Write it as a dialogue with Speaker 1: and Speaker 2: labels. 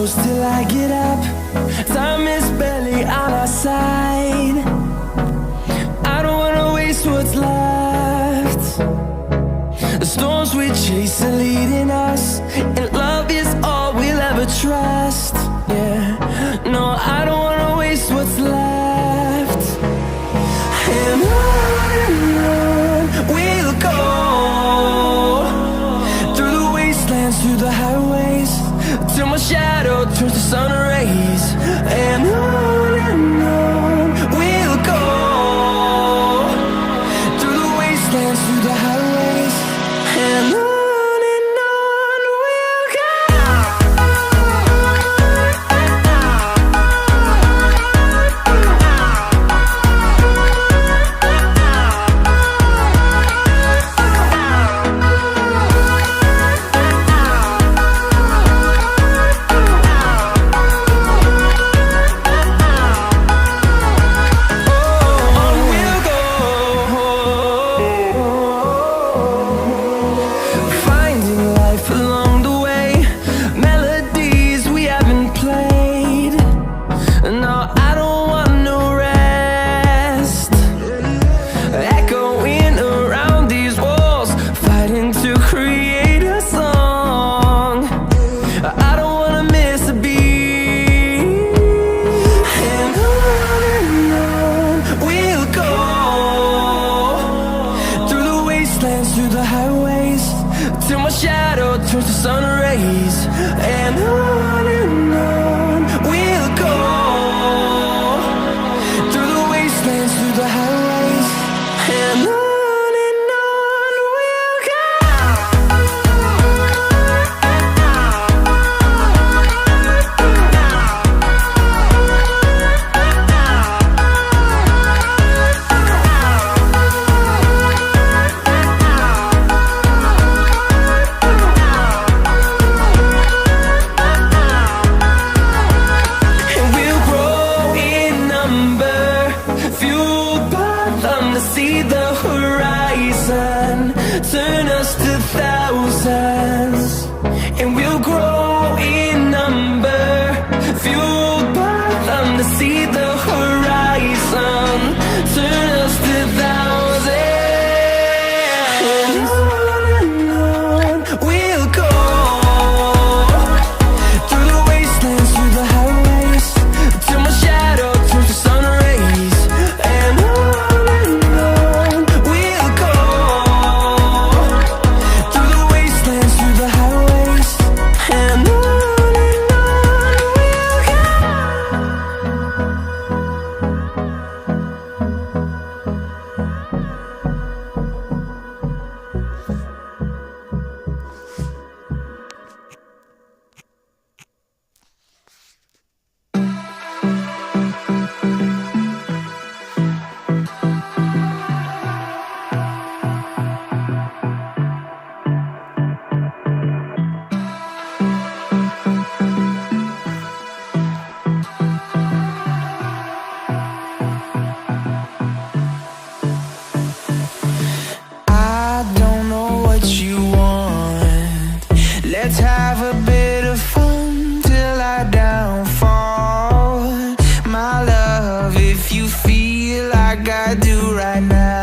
Speaker 1: close till I get up. Time is barely on our side. I don't wanna waste what's left. The storms we chase are leading us, and love is all we'll ever trust. Yeah, no, I don't wanna waste what's left. And on we'll go, through the wastelands, through the highways, till my shadow turns to sun rays. And on we'll go, through the wastelands, through the highways, and on we'll go. Through the highways, till my shadow turns to sun rays. And on we'll go, through the wastelands, through the highways, and on we'll go. See the horizon turn us to thousands, and we'll grow in number, fueled by them to see the horizon turn us to thousands. And on we'll go, through the wastelands, through the highways, till my shadow turns to sun rays. And let's have a bit of fun till I downfall. My love, if you feel like I do right now,